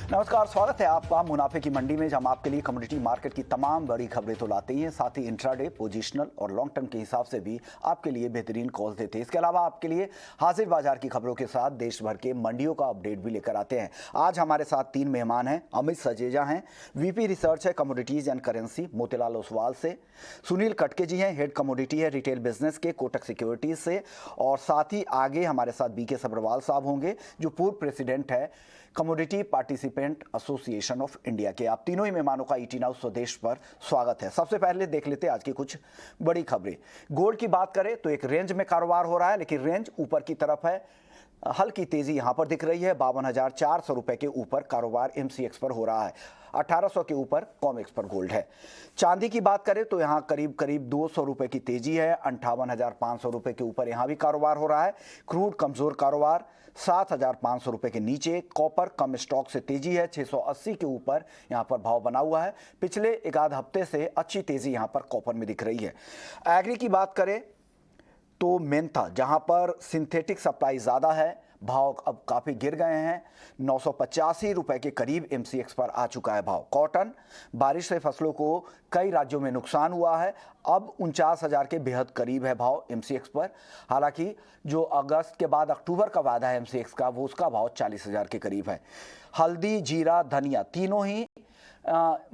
नमस्कार, स्वागत है आपका मुनाफे की मंडी में, जहां हम आपके लिए कमोडिटी मार्केट की तमाम बड़ी खबरें तो लाते ही हैं, साथ ही इंट्राडे, पोजिशनल और लॉन्ग टर्म के हिसाब से भी आपके लिए बेहतरीन कॉल्स देते हैं। इसके अलावा आपके लिए हाजिर बाजार की खबरों के साथ देश भर के मंडियों का अपडेट भी लेकर आते हैं। आज हमारे साथ 3 मेहमान हैं। अमित सजेजा हैं, वीपी रिसर्च है commodities and currency Motilal Oswal से। सुनील कटके जी हैं, हेड कमोडिटी है रिटेल बिजनेस के कोटक सिक्योरिटीज से। और साथ ही आगे हमारे साथ बीके सब्रवाल साहब होंगे, जो पूर्व प्रेसिडेंट है commodity participant association of India के। आप तीनों ही मेहमानों का ईटी नाउ स्वदेश पर स्वागत है। सबसे पहले देख लेते हैं आज की कुछ बड़ी खबरें। गोल्ड की बात करें तो एक रेंज में कारोबार हो रहा है, लेकिन रेंज ऊपर की तरफ है। हल्की तेजी यहां पर दिख रही है। 52,400 रुपए के ऊपर कारोबार एमसीएक्स पर हो रहा है। 1800 के ऊपर कॉमेक्स पर गोल्ड है। चांदी की बात करें तो यहां करीब करीब 200 रुपए की तेजी है। 58,500 रुपए के ऊपर यहां भी कारोबार हो रहा है। क्रूड कमजोर कारोबार 7,500 रुपए के नीचे। कॉपर कम स्टॉक से तेजी है, 680 के ऊपर यहां पर भाव बना हुआ है। पिछले एक आध हफ्ते से अच्छी तेजी यहां पर कॉपर में दिख रही है। एग्री की बात करें तो मेंथा, जहां पर सिंथेटिक सप्लाई ज़्यादा है, भाव अब काफ़ी गिर गए हैं। 985 रुपए के करीब एमसीएक्स पर आ चुका है भाव। कॉटन, बारिश से फसलों को कई राज्यों में नुकसान हुआ है, अब 49,000 के बेहद करीब है भाव एमसीएक्स पर। हालांकि जो अगस्त के बाद अक्टूबर का वादा है एमसीएक्स का, वो उसका भाव 40,000 के करीब है। हल्दी, जीरा, धनिया तीनों ही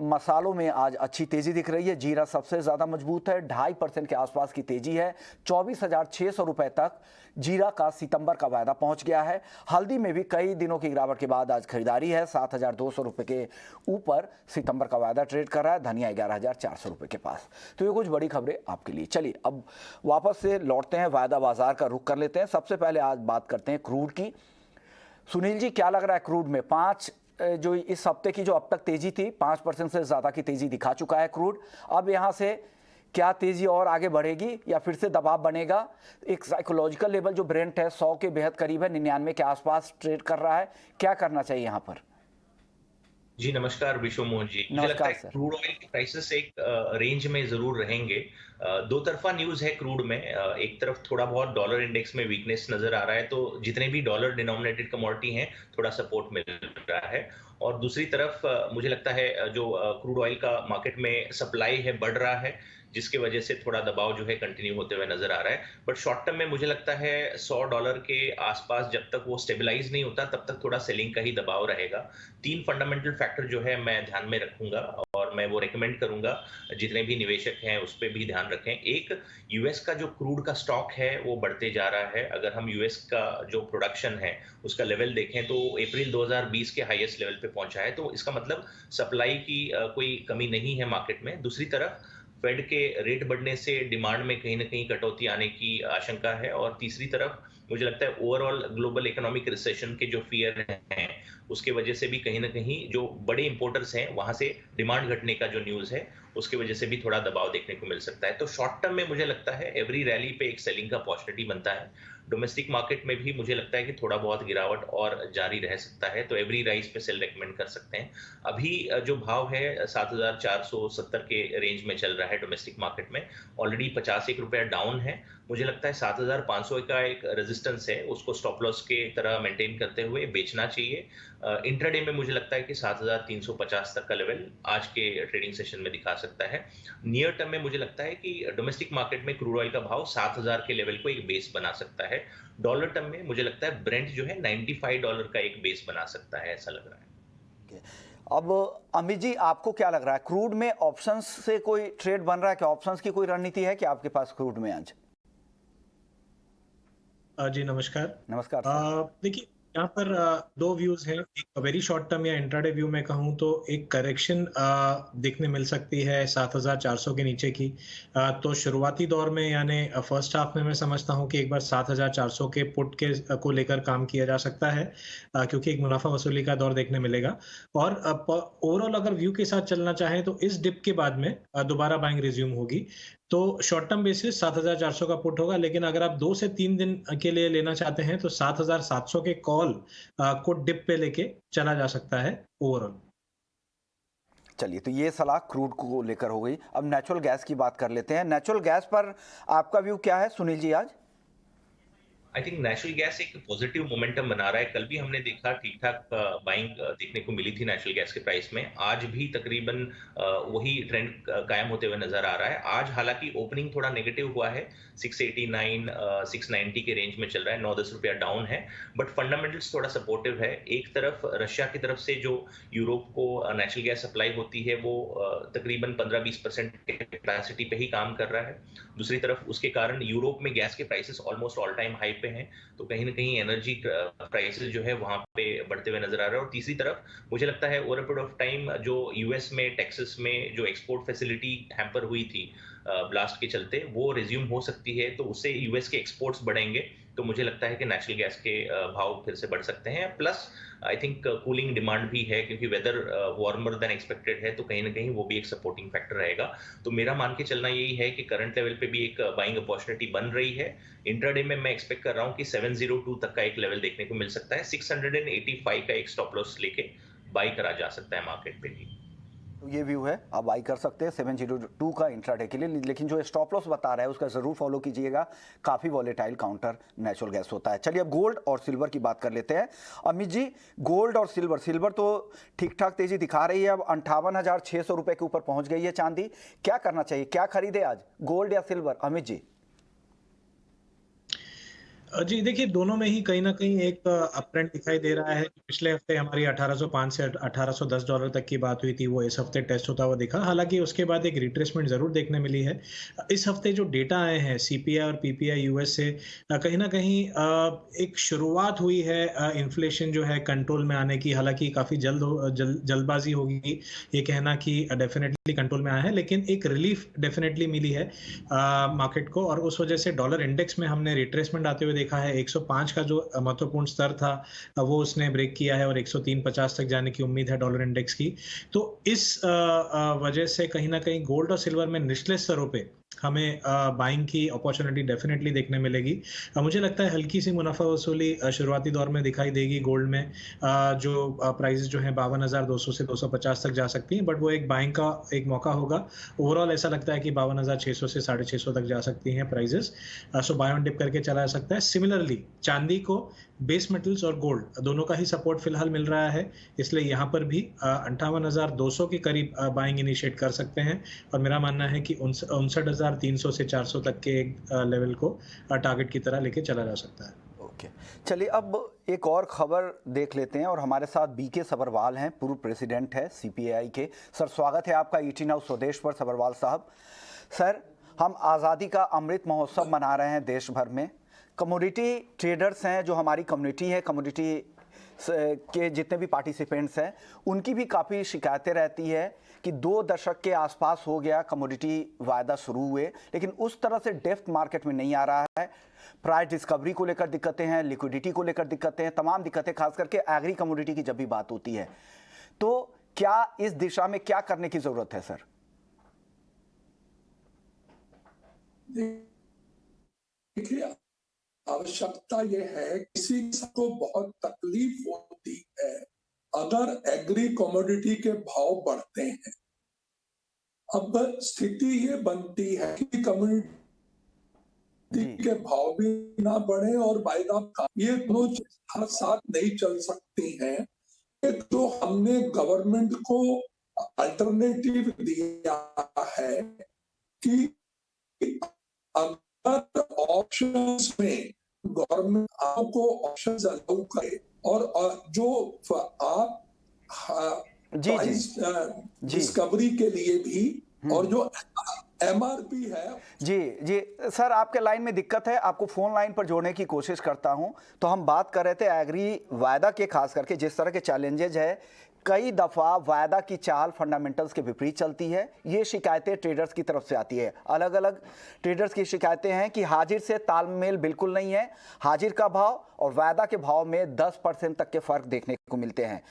मसालों में आज अच्छी तेजी दिख रही है। जीरा सबसे ज़्यादा मजबूत है, 2.5% के आसपास की तेजी है। 24,600 रुपए तक जीरा का सितंबर का वायदा पहुंच गया है। हल्दी में भी कई दिनों की गिरावट के बाद आज खरीदारी है। 7,200 रुपए के ऊपर सितंबर का वायदा ट्रेड कर रहा है। धनिया 11,400 रुपए के पास। तो ये कुछ बड़ी खबरें आपके लिए। चलिए अब वापस से लौटते हैं, वायदा बाजार का रुख कर लेते हैं। सबसे पहले आज बात करते हैं क्रूड की। सुनील जी, क्या लग रहा है क्रूड में? जो इस हफ्ते की जो अब तक तेजी थी, 5% से ज़्यादा की तेजी दिखा चुका है क्रूड। अब यहाँ से क्या तेजी और आगे बढ़ेगी या फिर से दबाव बनेगा? एक साइकोलॉजिकल लेवल जो ब्रेंट है 100 के बेहद करीब है, 99 के आसपास ट्रेड कर रहा है। क्या करना चाहिए यहाँ पर? जी नमस्कार विश्व मोहन जी। मुझे लगता नमस्कार है सर। क्रूड ऑयल के प्राइसेस एक रेंज में जरूर रहेंगे। दो तरफा न्यूज है क्रूड में। एक तरफ थोड़ा बहुत डॉलर इंडेक्स में वीकनेस नजर आ रहा है, तो जितने भी डॉलर डिनोमिनेटेड कमोडिटी हैं थोड़ा सपोर्ट मिल रहा है। और दूसरी तरफ मुझे लगता है जो क्रूड ऑयल का मार्केट में सप्लाई है बढ़ रहा है, जिसके वजह से थोड़ा दबाव जो है कंटिन्यू होते हुए नजर आ रहा है। बट शॉर्ट टर्म में मुझे लगता है $100 के आसपास जब तक वो स्टेबलाइज नहीं होता तब तक थोड़ा सेलिंग का ही दबाव रहेगा। 3 फंडामेंटल फैक्टर जो है मैं ध्यान में रखूंगा और मैं वो रेकमेंड करूंगा जितने भी निवेशक हैं उस पर भी ध्यान रखें। एक, यूएस का जो क्रूड का स्टॉक है वो बढ़ते जा रहा है। अगर हम यूएस का जो प्रोडक्शन है उसका लेवल देखें तो अप्रैल 2020 के हाईएस्ट लेवल पे पहुंचा है, तो इसका मतलब सप्लाई की कोई कमी नहीं है मार्केट में। दूसरी तरफ फेड के रेट बढ़ने से डिमांड में कहीं ना कहीं कटौती आने की आशंका है। और तीसरी तरफ मुझे लगता है ओवरऑल ग्लोबल इकोनॉमिक रिसेशन के जो फियर हैं उसके वजह से भी कहीं ना कहीं जो बड़े इंपोर्टर्स हैं वहां से डिमांड घटने का जो न्यूज है उसके वजह से भी थोड़ा दबाव देखने को मिल सकता है। तो शॉर्ट टर्म में मुझे लगता है एवरी रैली पे एक सेलिंग का अपॉर्चुनिटी बनता है। डोमेस्टिक मार्केट में भी मुझे लगता है कि थोड़ा बहुत गिरावट और जारी रह सकता है, तो एवरी राइज पे सेल रेकमेंड कर सकते हैं। अभी जो भाव है 7,470 के रेंज में चल रहा है डोमेस्टिक मार्केट में। ऑलरेडी 51 रुपया डाउन है। मुझे लगता है 7,500 का एक रेजिस्टेंस है, उसको स्टॉप लॉस के तरह मेंटेन करते हुए बेचना चाहिए। इंट्राडे में मुझे लगता है कि 7,350 तक का लेवल आज के ट्रेडिंग सेशन में दिखा सकता है। नियर टर्म में मुझे लगता है कि डोमेस्टिक मार्केट में क्रूड ऑयल का भाव 7,000 के लेवल को एक बेस बना सकता है। डॉलर टर्म में मुझे लगता है ब्रेंट जो है $95 का एक बेस बना सकता है, ऐसा लग रहा है। अब अमित जी, आपको क्या लग रहा है क्रूड में ऑप्शंस से कोई ट्रेड बन रहा है क्या? ऑप्शंस की कोई रणनीति है क्या आपके पास क्रूड में आज? जी नमस्कार। नमस्कार सर। देखिए, यहाँ पर दो व्यूज हैं। एक वेरी शॉर्ट टर्म या इंट्राडे व्यू में कहूँ तो एक करेक्शन देखने मिल सकती है 7,400 के नीचे की। तो शुरुआती दौर में यानी फर्स्ट हाफ में मैं समझता हूँ कि एक बार 7,400 के पुट के को लेकर काम किया जा सकता है, क्योंकि एक मुनाफा वसूली का दौर देखने मिलेगा। और ओवरऑल अगर व्यू के साथ चलना चाहें तो इस डिप के बाद में दोबारा बाइंग रिज्यूम होगी। तो शॉर्ट टर्म बेसिस 7,400 का पुट होगा, लेकिन अगर आप 2 से 3 दिन के लिए लेना चाहते हैं तो 7,700 के कॉल को डिप पे लेके चला जा सकता है ओवरऑल। चलिए, तो ये सलाह क्रूड को लेकर हो गई। अब नेचुरल गैस की बात कर लेते हैं। नेचुरल गैस पर आपका व्यू क्या है सुनील जी आज? आई थिंक नेचुरल गैस एक पॉजिटिव मोमेंटम बना रहा है। कल भी हमने देखा ठीक ठाक बाइंग देखने को मिली थी नेचुरल गैस के प्राइस में। आज भी तकरीबन वही ट्रेंड कायम होते हुए नजर आ रहा है। आज हालांकि ओपनिंग थोड़ा नेगेटिव हुआ है, 689 690 के रेंज में चल रहा है, 9-10 रुपया डाउन है, बट फंडामेंटल्स थोड़ा सपोर्टिव है। एक तरफ रशिया की तरफ से जो यूरोप को नेचुरल गैस सप्लाई होती है वो तकरीबन 15-20% कैपेसिटी पे ही काम कर रहा है। दूसरी तरफ उसके कारण यूरोप में गैस के prices almost all time high पे हैं, तो कहीं ना कहीं एनर्जी प्राइसेस जो है वहां पे बढ़ते हुए नजर आ रहा है। और तीसरी तरफ मुझे लगता है over a period of time जो यूएस में टेक्सास में जो एक्सपोर्ट फैसिलिटी हैम्पर हुई थी ब्लास्ट के चलते, वो रिज्यूम हो सकती है, तो उससे यूएस के एक्सपोर्ट्स बढ़ेंगे, तो मुझे लगता है कि नेचुरल गैस के भाव फिर से बढ़ सकते हैं। Plus I think cooling demand भी है, क्योंकि वेदर वार्मर देन एक्सपेक्टेड है, तो कहीं ना कहीं वो भी एक सपोर्टिंग फैक्टर रहेगा। तो मेरा मान के चलना यही है कि करंट लेवल पे भी एक बाइंग अपॉर्चुनिटी बन रही है। इंट्राडे में मैं एक्सपेक्ट कर रहा हूँ कि 702 तक का एक लेवल देखने को मिल सकता है। 685 का एक स्टॉप लॉस लेके बाई करा जा सकता है मार्केट पे भी। तो ये व्यू है, आप बाई कर सकते हैं 702 का इंट्राडे के लिए, लेकिन जो स्टॉप लॉस बता रहा है उसका जरूर फॉलो कीजिएगा, काफी वॉलेटाइल काउंटर नेचुरल गैस होता है। चलिए अब गोल्ड और सिल्वर की बात कर लेते हैं। अमित जी, गोल्ड और सिल्वर तो ठीक ठाक तेजी दिखा रही है, अब 58,600 रुपए के ऊपर पहुंच गई है चांदी। क्या करना चाहिए, क्या खरीदे आज, गोल्ड या सिल्वर, अमित जी? जी देखिए, दोनों में ही कहीं ना कहीं एक अपट्रेंड दिखाई दे रहा है। पिछले हफ्ते हमारी 1805 से 1810 डॉलर तक की बात हुई थी, वो इस हफ्ते टेस्ट होता हुआ दिखा। हालांकि उसके बाद एक रिट्रेसमेंट जरूर देखने मिली है। इस हफ्ते जो डेटा आए हैं सीपीआई और पीपीआई यूएस से, कहीं ना कहीं एक शुरुआत हुई है इन्फ्लेशन जो है कंट्रोल में आने की। हालांकि काफी जल्दबाजी होगी ये कहना कि डेफिनेटली कंट्रोल में आया है, लेकिन एक रिलीफ डेफिनेटली मिली है मार्केट को, और उस वजह से डॉलर इंडेक्स में हमने रिट्रेसमेंट आते हुए देखा है। 105 का जो महत्वपूर्ण स्तर था वो उसने ब्रेक किया है और 103.50 तक जाने की उम्मीद है डॉलर इंडेक्स की। तो इस वजह से कहीं ना कहीं गोल्ड और सिल्वर में निचले स्तरों पे हमें बाइंग की अपॉर्चुनिटी डेफिनेटली देखने मिलेगी। मुझे लगता है हल्की सी मुनाफा वसूली शुरुआती दौर में दिखाई देगी गोल्ड में। जो प्राइसेस जो है 52,200 से 250 तक जा सकती हैं, बट वो एक बाइंग का एक मौका होगा। ओवरऑल ऐसा लगता है कि 52,600 से 650 तक जा सकती हैं prices, so buy on dip करके चला जा सकता है। सिमिलरली चांदी को बेस मेटल्स और गोल्ड दोनों का ही सपोर्ट फिलहाल मिल रहा है, इसलिए यहाँ पर भी 58,200 के करीब बाइंग इनिशिएट कर सकते हैं। और मेरा मानना है कि 59,300 से 400 तक के लेवल को टारगेट की तरह लेके चला जा सकता है। ओके, चलिए अब एक और खबर देख लेते हैं, और हमारे साथ बीके सबरवाल हैं, पूर्व प्रेसिडेंट है सीपीआई के। सर, स्वागत है आपका ईटी नाउ स्वदेश पर, सबरवाल साहब। सर, हम आज़ादी का अमृत महोत्सव मना रहे हैं देश भर में। कमोडिटी ट्रेडर्स हैं, जो हमारी कम्युनिटी है, कमोडिटी के जितने भी पार्टिसिपेंट्स हैं, उनकी भी काफ़ी शिकायतें रहती है कि 2 दशक के आसपास हो गया कमोडिटी वायदा शुरू हुए, लेकिन उस तरह से डेप्थ मार्केट में नहीं आ रहा है। प्राइस डिस्कवरी को लेकर दिक्कतें हैं, लिक्विडिटी को लेकर दिक्कतें हैं, तमाम दिक्कतें, खास करके एग्री कमोडिटी की जब भी बात होती है। तो क्या इस दिशा में क्या करने की जरूरत है सर? देखिए, आवश्यकता यह है, किसी को बहुत तकलीफ होती है अगर एग्री कमोडिटी के भाव बढ़ते हैं। अब स्थिति ये बनती है कि कम्युनिटी के भाव भी ना बढ़े और वायदा, ये दोनों हर साथ नहीं चल सकती हैं। एक तो हमने गवर्नमेंट को अल्टरनेटिव दिया है कि अगर ऑप्शंस में गवर्नमेंट आपको ऑप्शंस अलाउ करे, और जो आप डिस्कवरी के लिए भी, और जो एमआरपी है। जी सर, आपके लाइन में दिक्कत है, आपको फोन लाइन पर जोड़ने की कोशिश करता हूं। तो हम बात कर रहे थे एग्री वायदा के, खास करके जिस तरह के चैलेंजेज है, कई दफा वायदा की चाल फंडामेंटल्स के विपरीत चलती है। ये शिकायतें ट्रेडर्स की तरफ से आती है। अलग अलग ट्रेडर्स की शिकायतें हैं कि हाजिर से तालमेल बिल्कुल नहीं है, हाजिर का भाव और वायदा के भाव में 10% तक के फर्क देखने को मिलते हैं।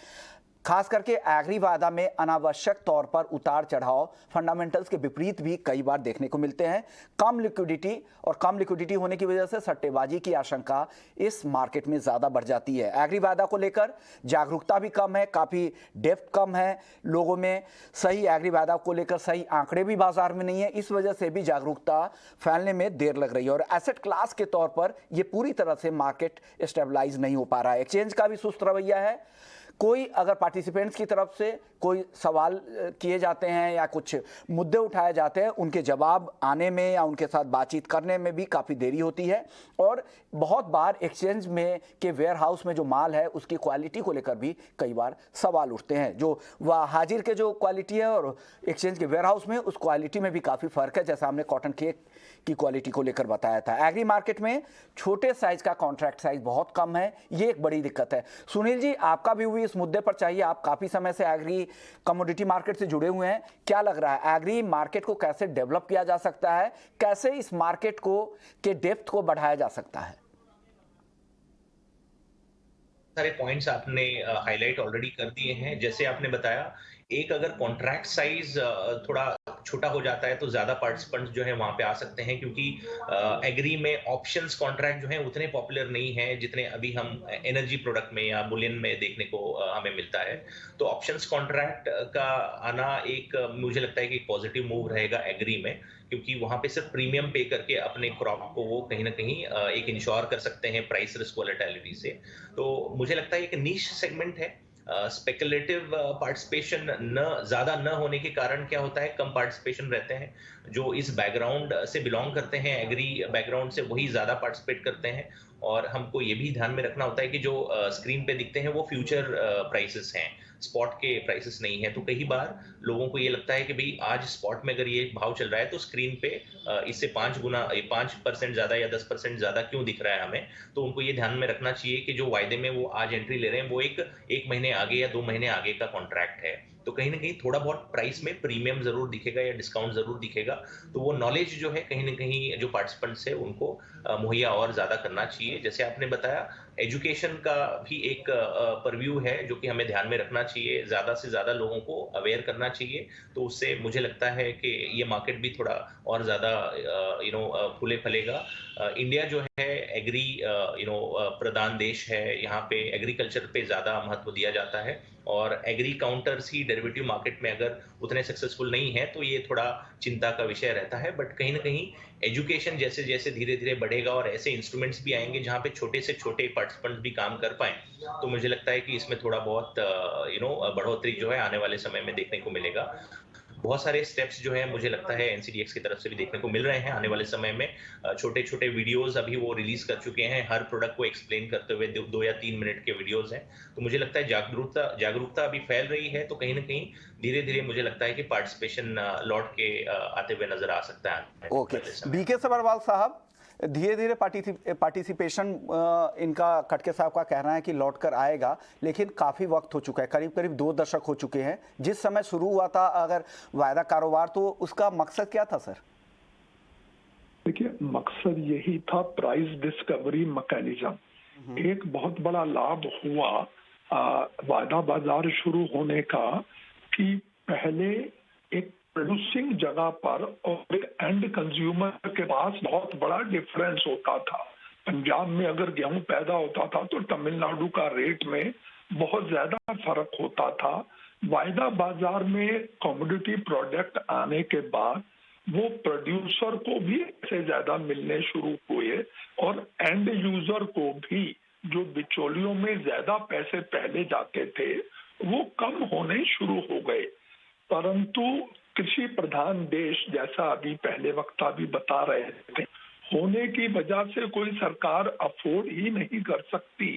खास करके एग्री वादा में अनावश्यक तौर पर उतार चढ़ाव फंडामेंटल्स के विपरीत भी कई बार देखने को मिलते हैं। कम लिक्विडिटी होने की वजह से सट्टेबाजी की आशंका इस मार्केट में ज़्यादा बढ़ जाती है। एग्री वादा को लेकर जागरूकता भी कम है, काफ़ी डेप्थ कम है लोगों में, सही एग्री वादा को लेकर सही आंकड़े भी बाजार में नहीं है। इस वजह से भी जागरूकता फैलने में देर लग रही है और एसेट क्लास के तौर पर यह पूरी तरह से मार्केट स्टेबलाइज नहीं हो पा रहा है। एक्सचेंज का भी सुस्त रवैया है। कोई अगर पार्टिसिपेंट्स की तरफ से कोई सवाल किए जाते हैं या कुछ मुद्दे उठाए जाते हैं, उनके जवाब आने में या उनके साथ बातचीत करने में भी काफ़ी देरी होती है और बहुत बार एक्सचेंज में के वेयर हाउस में जो माल है उसकी क्वालिटी को लेकर भी कई बार सवाल उठते हैं। जो वह हाजिर के जो क्वालिटी है और एक्सचेंज के वेयर हाउस में उस क्वालिटी में भी काफ़ी फ़र्क है, जैसा हमने कॉटन केक की क्वालिटी को लेकर बताया था। एग्री मार्केट में छोटे साइज का कॉन्ट्रैक्ट साइज बहुत कम है, ये एक बड़ी दिक्कत है। सुनील जी, आपका भी इस मुद्दे पर चाहिए। आप काफ़ी समय से एग्री कमोडिटी मार्केट से जुड़े हुए हैं, क्या लग रहा है एग्री मार्केट को कैसे डेवलप किया जा सकता है, कैसे इस मार्केट को के डेप्थ को बढ़ाया जा सकता है? सारे पॉइंट्स आपने हाईलाइट ऑलरेडी कर दिए हैं। जैसे आपने बताया, एक अगर कॉन्ट्रैक्ट साइज थोड़ा छोटा हो जाता है तो ज्यादा पार्टिसिपेंट्स जो है वहां पे आ सकते हैं, क्योंकि एग्री में ऑप्शंस कॉन्ट्रैक्ट जो है उतने पॉपुलर नहीं है जितने अभी हम एनर्जी प्रोडक्ट में या बुलियन में देखने को हमें मिलता है। तो ऑप्शंस कॉन्ट्रैक्ट का आना एक मुझे लगता है कि पॉजिटिव मूव रहेगा एग्री में, क्योंकि वहां पे सिर्फ प्रीमियम पे करके अपने क्रॉप को वो कहीं ना कहीं एक इंश्योर कर सकते हैं प्राइस रिस्क वोलेटिलिटी से। तो मुझे लगता है एक नीश सेगमेंट है। स्पेकुलेटिव पार्टिसिपेशन ज्यादा न होने के कारण क्या होता है, कम पार्टिसिपेशन रहते हैं। जो इस बैकग्राउंड से बिलोंग करते हैं, एग्री बैकग्राउंड से, वही ज्यादा पार्टिसिपेट करते हैं। और हमको ये भी ध्यान में रखना होता है कि जो स्क्रीन पे दिखते हैं वो फ्यूचर प्राइसेस हैं, स्पॉट के प्राइसेस नहीं है। तो कई बार लोगों को ये लगता है कि भाई आज स्पॉट में अगर ये भाव चल रहा है तो स्क्रीन पे इससे 5% ज्यादा या 10% ज्यादा क्यों दिख रहा है हमें। तो उनको ये ध्यान में रखना चाहिए कि जो वायदे में वो आज एंट्री ले रहे हैं वो एक महीने आगे या 2 महीने आगे का कॉन्ट्रैक्ट है। तो कहीं ना कहीं थोड़ा बहुत प्राइस में प्रीमियम जरूर दिखेगा या डिस्काउंट जरूर दिखेगा। तो वो नॉलेज जो है कहीं ना कहीं जो पार्टिसिपेंट्स है उनको मुहैया और ज्यादा करना चाहिए। जैसे आपने बताया, एजुकेशन का भी एक परव्यू है जो कि हमें ध्यान में रखना चाहिए, ज्यादा से ज्यादा लोगों को अवेयर करना चाहिए। तो उससे मुझे लगता है कि ये मार्केट भी थोड़ा और ज्यादा फूले फलेगा। इंडिया जो है एग्री प्रधान देश है, यहाँ पे एग्रीकल्चर पे ज्यादा महत्व दिया जाता है और एग्री काउंटर्स ही डेरिवेटिव मार्केट में अगर उतने सक्सेसफुल नहीं है तो ये थोड़ा चिंता का विषय रहता है। बट कहीं ना कहीं एजुकेशन जैसे जैसे धीरे धीरे बढ़ेगा और ऐसे इंस्ट्रूमेंट्स भी आएंगे जहाँ पे छोटे से छोटे पार्टिसिपेंट्स भी काम कर पाए, तो मुझे लगता है कि इसमें थोड़ा बहुत बढ़ोतरी जो है आने वाले समय में देखने को मिलेगा। बहुत सारे स्टेप्स जो है मुझे लगता है एनसीडीएक्स की तरफ से भी देखने को मिल रहे हैं आने वाले समय में। छोटे छोटे वीडियोस अभी वो रिलीज कर चुके हैं, हर प्रोडक्ट को एक्सप्लेन करते हुए 2 या 3 मिनट के वीडियोस हैं। तो मुझे लगता है जागरूकता अभी फैल रही है। तो कहीं ना कहीं धीरे धीरे मुझे लगता है कि पार्टिसिपेशन लौट के आते हुए नजर आ सकता है। ओके, बीके सबरवाल साहब, धीरे धीरे पार्टिसिपेशन इनका खटके साहब का कहना है कि लौट कर आएगा, लेकिन काफ़ी वक्त हो चुका है, करीब करीब 2 दशक हो चुके हैं जिस समय शुरू हुआ था अगर वायदा कारोबार, तो उसका मकसद क्या था सर? देखिए, मकसद यही था प्राइस डिस्कवरी मैकेनिज्म। एक बहुत बड़ा लाभ हुआ वायदा बाजार शुरू होने का कि पहले एक प्रोड्यूसिंग जगह पर और एक एंड कंज्यूमर के पास बहुत बड़ा डिफरेंस होता था। पंजाब में अगर गेहूं पैदा होता था तो तमिलनाडु का रेट में बहुत ज्यादा फर्क होता था। वायदा बाजार में कमोडिटी प्रोडक्ट आने के बाद वो प्रोड्यूसर को भी ऐसे ज्यादा मिलने शुरू हुए और एंड यूजर को भी जो बिचौलियों में ज्यादा पैसे पहले जाते थे वो कम होने शुरू हो गए। परंतु कृषि प्रधान देश, जैसा अभी पहले वक्ता भी बता रहे थे, होने की वजह से कोई सरकार अफोर्ड ही नहीं कर सकती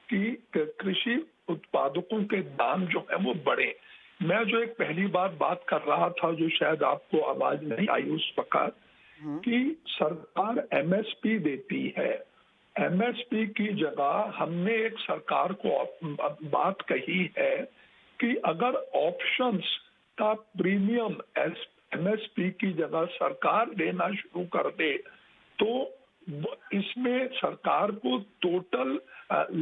कि कृषि उत्पादकों के दाम जो है वो बढ़े। मैं जो एक पहली बात कर रहा था, जो शायद आपको आवाज नहीं आई उस वक्त, कि सरकार एमएसपी देती है। एमएसपी की जगह हमने एक सरकार को बात कही है कि अगर ऑप्शंस का प्रीमियम एमएसपी की जगह सरकार देना शुरू कर दे तो इसमें सरकार को टोटल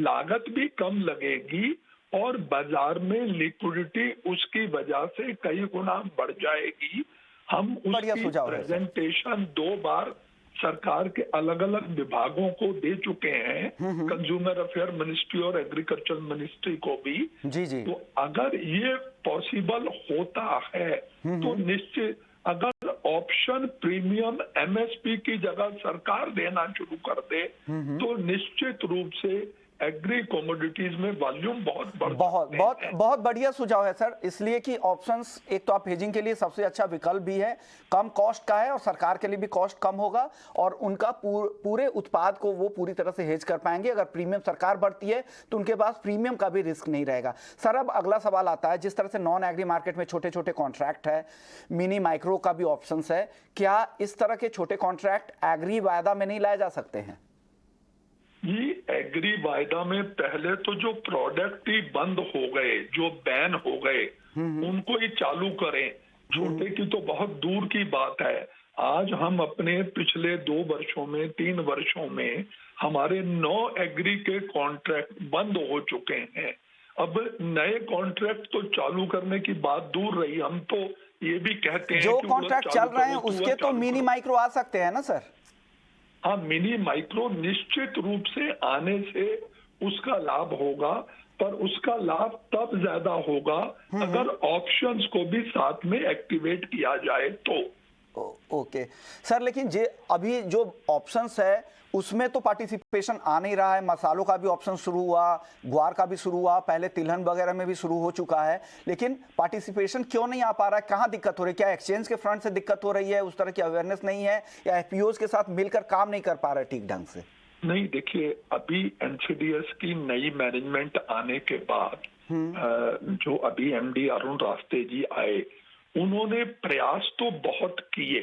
लागत भी कम लगेगी और बाजार में लिक्विडिटी उसकी वजह से कई गुना बढ़ जाएगी। हम बढ़िया उसकी सुझाव है सर। प्रेजेंटेशन 2 बार सरकार के अलग अलग विभागों को दे चुके हैं, कंज्यूमर अफेयर मिनिस्ट्री और एग्रीकल्चर मिनिस्ट्री को भी। जी जी। तो अगर ये पॉसिबल होता है तो निश्चित, अगर ऑप्शन प्रीमियम एमएसपी की जगह सरकार देना शुरू कर दे तो निश्चित रूप से एग्री कमोडिटीज में वॉल्यूम बहुत बहुत बढ़िया सुझाव है सर, इसलिए कि ऑप्शंस एक तो आप हेजिंग के लिए सबसे अच्छा विकल्प भी है, कम कॉस्ट का है और सरकार के लिए भी कॉस्ट कम होगा और उनका पूरे उत्पाद को वो पूरी तरह से हेज कर पाएंगे। अगर प्रीमियम सरकार बढ़ती है तो उनके पास प्रीमियम का भी रिस्क नहीं रहेगा। सर अब अगला सवाल आता है, जिस तरह से नॉन एग्री मार्केट में छोटे छोटे कॉन्ट्रैक्ट है, मिनी माइक्रो का भी ऑप्शंस है, क्या इस तरह के छोटे कॉन्ट्रैक्ट एग्री वायदा में नहीं लाए जा सकते हैं? ये एग्री वायदा में पहले तो जो प्रोडक्ट ही बंद हो गए, जो बैन हो गए, उनको ही चालू करें। छोटे की तो बहुत दूर की बात है। आज हम अपने पिछले 2 वर्षों में 3 वर्षों में हमारे 9 एग्री के कॉन्ट्रैक्ट बंद हो चुके हैं। अब नए कॉन्ट्रैक्ट तो चालू करने की बात दूर रही, हम तो ये भी कहते हैं जो कि कॉन्ट्रैक्ट चल रहे हैं उसके तो मिनी माइक्रो आ सकते हैं ना सर? हाँ, मिनी माइक्रो निश्चित रूप से आने से उसका लाभ होगा, पर उसका लाभ तब ज्यादा होगा अगर ऑप्शंस को भी साथ में एक्टिवेट किया जाए तो। ओके सर, लेकिन अभी जो ऑप्शंस है उसमें तो पार्टिसिपेशन आ नहीं रहा है। मसालों का भी ऑप्शन शुरू हुआ, ग्वार का भी शुरू हुआ, पहले तिलहन वगैरह में भी शुरू हो चुका है, लेकिन पार्टिसिपेशन क्यों नहीं आ पा रहा है? कहाँ दिक्कत हो रही है? क्या एक्सचेंज के फ्रंट से दिक्कत हो रही है, उस तरह की अवेयरनेस नहीं है, या एफपीओज के साथ मिलकर काम नहीं कर पा रहा है ठीक ढंग से? नहीं, देखिए, अभी एनसीडीएस की नई मैनेजमेंट आने के बाद जो अभी एमडी अरुण रास्ते जी आए, उन्होंने प्रयास तो बहुत किए,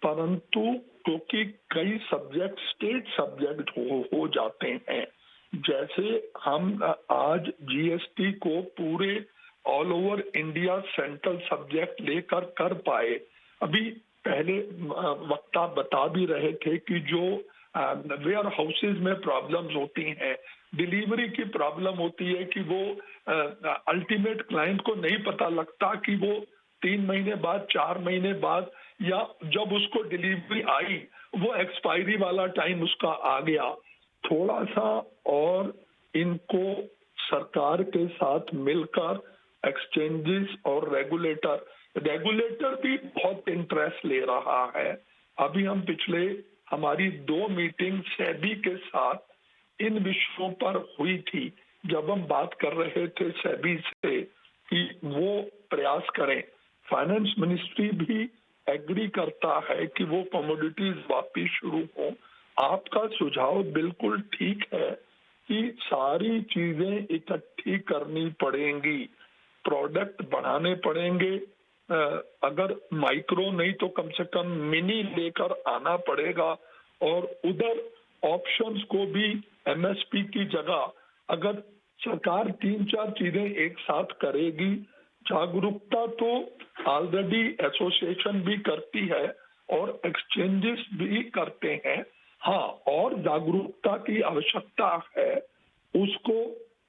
परंतु क्योंकि कई सब्जेक्ट स्टेट सब्जेक्ट हो जाते हैं, जैसे हम आज जीएसटी को पूरे all over India central subject लेकर कर पाए। अभी पहले वक्ता बता भी रहे थे कि जो वेयर हाउसेज में प्रॉब्लम्स होती हैं, डिलीवरी की प्रॉब्लम होती है कि वो अल्टीमेट क्लाइंट को नहीं पता लगता कि वो 3 महीने बाद, 4 महीने बाद, या जब उसको डिलीवरी आई वो एक्सपायरी वाला टाइम उसका आ गया। थोड़ा सा और इनको सरकार के साथ मिलकर एक्सचेंजेस और रेगुलेटर भी बहुत इंटरेस्ट ले रहा है। अभी हम पिछले हमारी 2 मीटिंग सेबी के साथ इन विषयों पर हुई थी, जब हम बात कर रहे थे सेबी से कि वो प्रयास करें। फाइनेंस मिनिस्ट्री भी एग्री करता है कि वो कमोडिटीज वापिस शुरू हो। आपका सुझाव बिल्कुल ठीक है कि सारी चीजें इकट्ठी करनी पड़ेंगी, प्रोडक्ट बढ़ाने पड़ेंगे, अगर माइक्रो नहीं तो कम से कम मिनी लेकर आना पड़ेगा, और उधर ऑप्शंस को भी एमएसपी की जगह अगर सरकार 3-4 चीजें एक साथ करेगी। जागरूकता तो ऑलरेडी एसोसिएशन भी करती है और एक्सचेंजेस भी करते हैं। हाँ, और जागरूकता की आवश्यकता है, उसको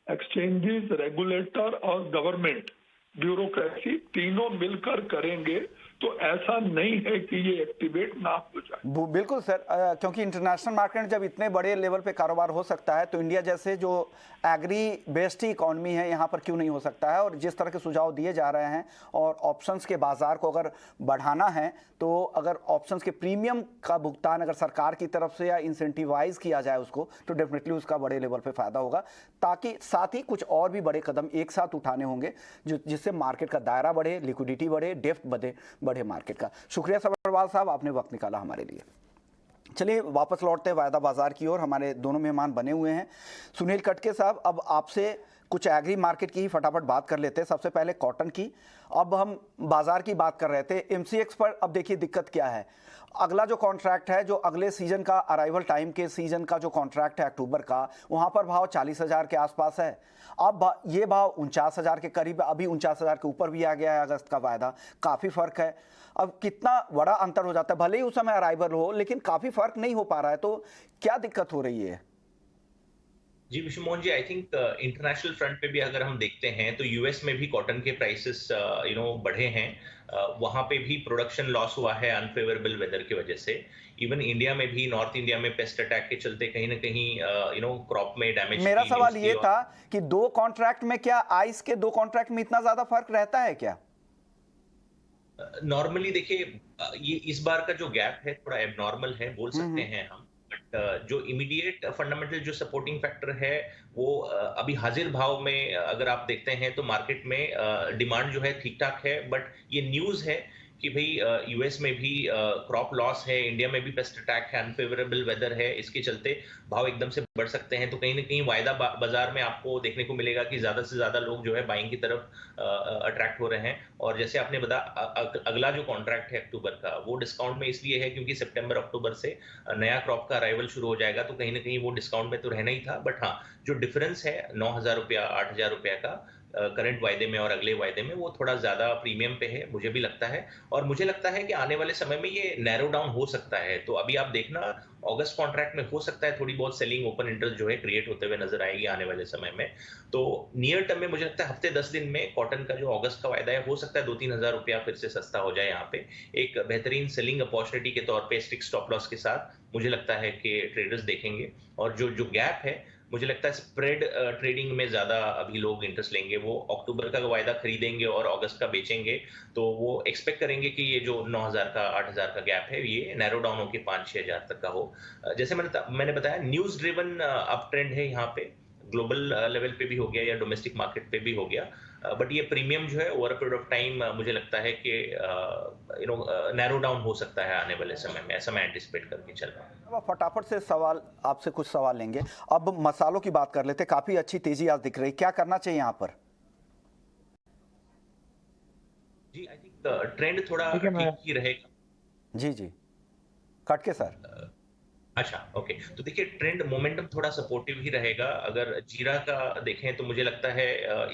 एक्सचेंजेस, रेगुलेटर और गवर्नमेंट ब्यूरोक्रेसी तीनों मिलकर करेंगे तो ऐसा नहीं है कि ये एक्टिवेट ना हो जाए। बिल्कुल सर, क्योंकि इंटरनेशनल मार्केट में जब इतने बड़े लेवल पे कारोबार हो सकता है तो इंडिया जैसे जो एग्री बेस्ड इकोनॉमी है यहाँ पर क्यों नहीं हो सकता है। और जिस तरह के सुझाव दिए जा रहे हैं और ऑप्शंस के बाजार को अगर बढ़ाना है तो अगर ऑप्शंस के प्रीमियम का भुगतान अगर सरकार की तरफ से या इंसेंटिवाइज किया जाए उसको, तो डेफिनेटली उसका बड़े लेवल पे फायदा होगा। ताकि साथ ही कुछ और भी बड़े कदम एक साथ उठाने होंगे जिससे मार्केट का दायरा बढ़े, लिक्विडिटी बढ़े, डेप्थ बढ़े मार्केट का। शुक्रिया सब्रवाल साहब, आपने वक्त निकाला हमारे लिए। चलिए वापस लौटते हैं वायदा बाजार की ओर। हमारे दोनों मेहमान बने हुए हैं। सुनील कटके साहब, अब आपसे कुछ एग्री मार्केट की ही फटाफट बात कर लेते हैं। सबसे पहले कॉटन की। अब हम बाजार की बात कर रहे थे, एमसीएक्स पर अब देखिए दिक्कत क्या है। अगला जो कॉन्ट्रैक्ट है, जो अगले सीजन का अराइवल टाइम के सीजन का जो कॉन्ट्रैक्ट है अक्टूबर का, वहाँ पर भाव 40,000 के आसपास है। अब ये भाव 49,000 के करीब, अभी 49,000 के ऊपर भी आ गया है अगस्त का वायदा। काफ़ी फ़र्क है। अब कितना बड़ा अंतर हो जाता है, भले ही उस समय अराइवल हो, लेकिन काफ़ी फ़र्क नहीं हो पा रहा है। तो क्या दिक्कत हो रही है? Ji Vishnu Mohan ji, I think international front पे भी अगर हम देखते हैं तो यूएस में भी कॉटन के प्राइसेस बढ़े हैं। वहां पे भी प्रोडक्शन लॉस हुआ है अनफेवरेबल वेदर की वजह से। इवन इंडिया में भी, नॉर्थ इंडिया में पेस्ट अटैक के चलते कहीं ना कहीं क्रॉप में डैमेज मेरा की न्यूज सवाल थी। ये था कि दो कॉन्ट्रैक्ट में क्या आइस के दो कॉन्ट्रैक्ट में इतना ज्यादा फर्क रहता है क्या? नॉर्मली देखिए, ये इस बार का जो गैप है थोड़ा एबनॉर्मल है बोल सकते हम्म। हैं हम। बट जो इमीडिएट फंडामेंटल जो सपोर्टिंग फैक्टर है वो अभी हाजिर भाव में अगर आप देखते हैं तो मार्केट में डिमांड जो है ठीक ठाक है। बट ये न्यूज है कि भाई यूएस में भी क्रॉप लॉस है, इंडिया में भी पेस्ट अटैक है, अनफेवरेबल वेदर है, इसके चलते भाव एकदम से बढ़ सकते हैं। तो कहीं ना कहीं वायदा बाजार में आपको देखने को मिलेगा कि ज्यादा से ज्यादा लोग जो है बाइंग की तरफ अट्रैक्ट हो रहे हैं। और जैसे आपने बताया, अगला जो कॉन्ट्रैक्ट है अक्टूबर का, वो डिस्काउंट में इसलिए है क्योंकि सितंबर अक्टूबर से नया क्रॉप का अराइवल शुरू हो जाएगा। तो कहीं ना कहीं वो डिस्काउंट में तो रहना ही था। बट हाँ, जो डिफरेंस है 9,000 रुपया 8,000 रुपया का करंट वायदे में और अगले वायदे में, वो थोड़ा ज्यादा प्रीमियम पे है, मुझे भी लगता है। और मुझे लगता है कि आने वाले समय में ये नैरो डाउन हो सकता है। तो अभी आप देखना, अगस्त कॉन्ट्रैक्ट में हो सकता है थोड़ी बहुत सेलिंग ओपन इंटरेस्ट जो है क्रिएट होते हुए नजर आएगी आने वाले समय में। तो नियर टर्म में मुझे लगता है हफ्ते 10 दिन में कॉटन का जो अगस्त का वायदा है, हो सकता है 2-3 हजार रुपया फिर से सस्ता हो जाए। यहाँ पे एक बेहतरीन सेलिंग अपॉर्चुनिटी के तौर पे स्टिक स्टॉप लॉस के साथ मुझे लगता है कि ट्रेडर्स देखेंगे। और जो जो गैप है, मुझे लगता है स्प्रेड ट्रेडिंग में ज्यादा अभी लोग इंटरेस्ट लेंगे। वो अक्टूबर का वायदा खरीदेंगे और अगस्त का बेचेंगे। तो वो एक्सपेक्ट करेंगे कि ये जो 9,000 का 8,000 का गैप है, ये नैरो डाउन होकर 5-6 हजार तक का हो। जैसे मैंने बताया, न्यूज ड्रिवन अप ट्रेंड है यहाँ पे, ग्लोबल लेवल पे भी हो गया या डोमेस्टिक मार्केट पे भी हो गया। बट ये प्रीमियम जो है over a period of time मुझे लगता है कि नैरो डाउन हो सकता है आने वाले समय में, ऐसा मैं एंटिसिपेट करके चल रहा हूँ। अब फटाफट से सवाल आपसे कुछ सवाल लेंगे। अब मसालों की बात कर लेते, काफी अच्छी तेजी आज दिख रही, क्या करना चाहिए यहाँ पर? जी आई थिंक ट्रेंड थोड़ा ठीक है, मैं ठीक ही रहेगा। जी जी, कट के सर। अच्छा, ओके। तो देखिए, ट्रेंड मोमेंटम थोड़ा सपोर्टिव ही रहेगा। अगर जीरा का देखें तो मुझे लगता है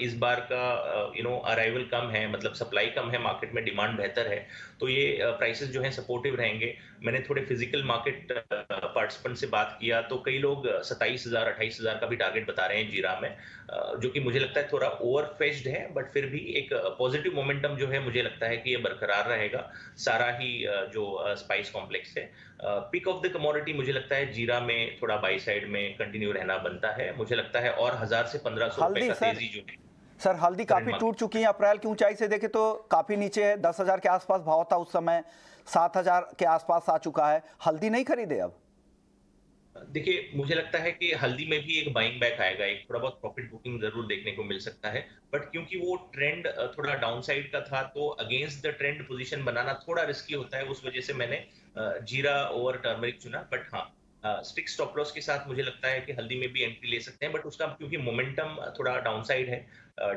इस बार का अराइवल कम है, मतलब सप्लाई कम है, मार्केट में डिमांड बेहतर है। तो ये प्राइसेस जो हैं सपोर्टिव रहेंगे। मैंने थोड़े फिजिकल मार्केट पार्टिसिपेंट से बात किया तो कई लोग 27,000 28,000 का भी टारगेट बता रहे हैं जीरा में, जो कि मुझे लगता है थोड़ा ओवर फेस्ड है। बट फिर भी एक पॉजिटिव मोमेंटम जो है मुझे लगता है कि ये बरकरार रहेगा सारा ही जो स्पाइस कॉम्प्लेक्स है। पिक ऑफ द कमोडिटी मुझे लगता है जीरा में थोड़ा बाई साइड में कंटिन्यू रहना बनता है, मुझे लगता है। और 1,000 से 1,500 रुपए हल्दी का सर, तेजी जो है सर हल्दी काफी टूट चुकी है। अप्रैल की ऊंचाई से देखे तो काफी नीचे है, 10,000 के आसपास भाव था उस समय, 7,000 के आसपास आ चुका है। हल्दी नहीं खरीदे अब? देखिए, मुझे लगता है कि हल्दी में भी एक बाइंग बैक आएगा, एक थोड़ा बहुत प्रॉफिट बुकिंग जरूर देखने को मिल सकता है। बट क्योंकि वो ट्रेंड थोड़ा डाउन साइड का था, तो अगेंस्ट द ट्रेंड पोजीशन बनाना थोड़ा रिस्की होता है। उस वजह से मैंने जीरा ओवर टर्मरिक चुना। बट हाँ, स्टिक स्टॉप लॉस के साथ मुझे लगता है कि हल्दी में भी एंट्री ले सकते हैं। बट उसका क्योंकि मोमेंटम थोड़ा डाउन साइड है,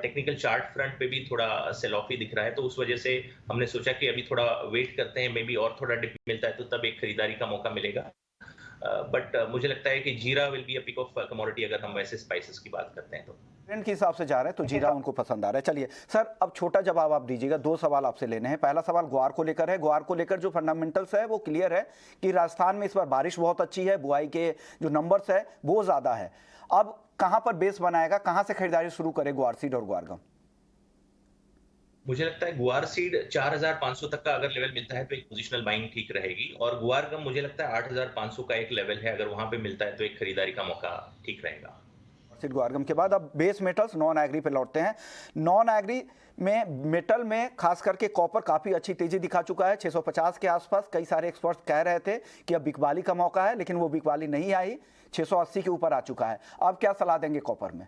टेक्निकल चार्ट फ्रंट पे भी थोड़ा सेल ऑफ ही दिख रहा है, तो उस वजह से हमने सोचा कि अभी थोड़ा वेट करते हैं, मे बी और थोड़ा डिप मिलता है तो तब एक खरीदारी का मौका मिलेगा। बट मुझे लगता है कि jeera will be a pick of commodity अगर हम वैसे स्पाइसेस की बात करते हैं तो। ट्रेंड के हिसाब से जा रहे हैं तो जीरा उनको पसंद आ रहा है। चलिए सर, अब छोटा जवाब आप दीजिएगा। दो सवाल आपसे लेने हैं। पहला सवाल ग्वार को लेकर है। ग्वार को लेकर जो फंडामेंटल्स है वो क्लियर है कि राजस्थान में इस बार बारिश बहुत अच्छी है, बुआई के जो नंबर्स है वो ज्यादा है। अब कहां पर बेस बनाएगा, कहां से खरीदारी शुरू करे ग्वार सीड और ग्वार गम? मुझे लगता है गुआर सीड 4,500 तक का अगर लेवल मिलता है तो एक पोजिशनल बाइंग ठीक रहेगी। और गुआर गम मुझे लगता है 8,500 का एक लेवल है, अगर वहां पे मिलता है तो एक खरीदारी का मौका ठीक रहेगा। सीड ग्वारगम के बाद अब बेस मेटल्स नॉन एग्री पे लौटते हैं। नॉन एग्री में मेटल में खास करके कॉपर काफी अच्छी तेजी दिखा चुका है, 650 के आसपास। कई सारे एक्सपर्ट्स कह रहे थे कि अब बिकवाली का मौका है, लेकिन वो बिकवाली नहीं आई, 680 के ऊपर आ चुका है। अब क्या सलाह देंगे कॉपर में?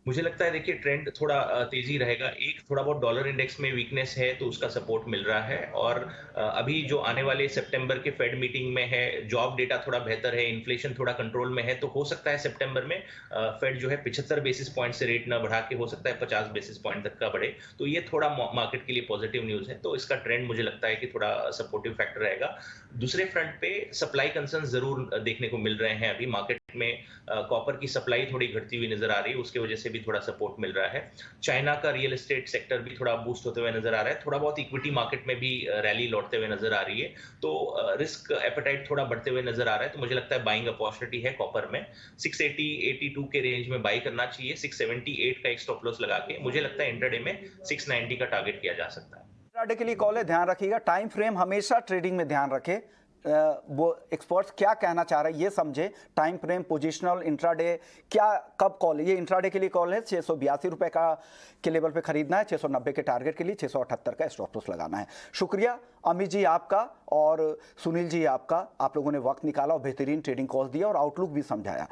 मुझे लगता है देखिए, ट्रेंड थोड़ा तेजी रहेगा। एक थोड़ा बहुत डॉलर इंडेक्स में वीकनेस है तो उसका सपोर्ट मिल रहा है। और अभी जो आने वाले सितंबर के फेड मीटिंग में है, जॉब डेटा थोड़ा बेहतर है, इन्फ्लेशन थोड़ा कंट्रोल में है, तो हो सकता है सितंबर में फेड जो है 75 बेसिस पॉइंट से रेट ना बढ़ा के हो सकता है 50 बेसिस पॉइंट तक का बढ़े। तो ये थोड़ा मार्केट के लिए पॉजिटिव न्यूज है, तो इसका ट्रेंड मुझे लगता है कि थोड़ा सपोर्टिव फैक्टर रहेगा। दूसरे फ्रंट पे सप्लाई कंसर्न जरूर देखने को मिल रहे हैं अभी मार्केट में कॉपर की सप्लाई थोड़ी घटती हुई नजर आ रही है, उसकी वजह से भी थोड़ा सपोर्ट मिल रहा है। चाइना का रियल एस्टेट सेक्टर भी थोड़ा बूस्ट होते हुए नजर आ रहा है, थोड़ा बहुत इक्विटी मार्केट में भी रैली लौटते हुए नजर आ रही है, तो रिस्क एपेटाइट थोड़ा बढ़ते हुए नजर आ रहा है। तो मुझे लगता है बाइंग अपॉर्चुनिटी है कॉपर में। 680-82 के रेंज में बाई करना चाहिए, 678 का एक स्टॉप लॉस लगा के मुझे लगता है इंटरडे में 690 का टारगेट किया जा सकता है। इंट्राडे के लिए कॉल है, ध्यान रखिएगा, टाइम फ्रेम हमेशा ट्रेडिंग में ध्यान रखें। वो एक्सपर्ट्स क्या कहना चाह रहे हैं ये समझे, टाइम फ्रेम, पोजिशनल, इंट्राडे, क्या कब कॉल है। ये इंट्राडे के लिए कॉल है, 682 रुपए का के लेवल पे खरीदना है, 690 के टारगेट के लिए 678 का स्टॉप लॉस लगाना है। शुक्रिया अमित जी आपका और सुनील जी आपका, आप लोगों ने वक्त निकाला और बेहतरीन ट्रेडिंग कॉल दिया और आउटलुक भी समझाया।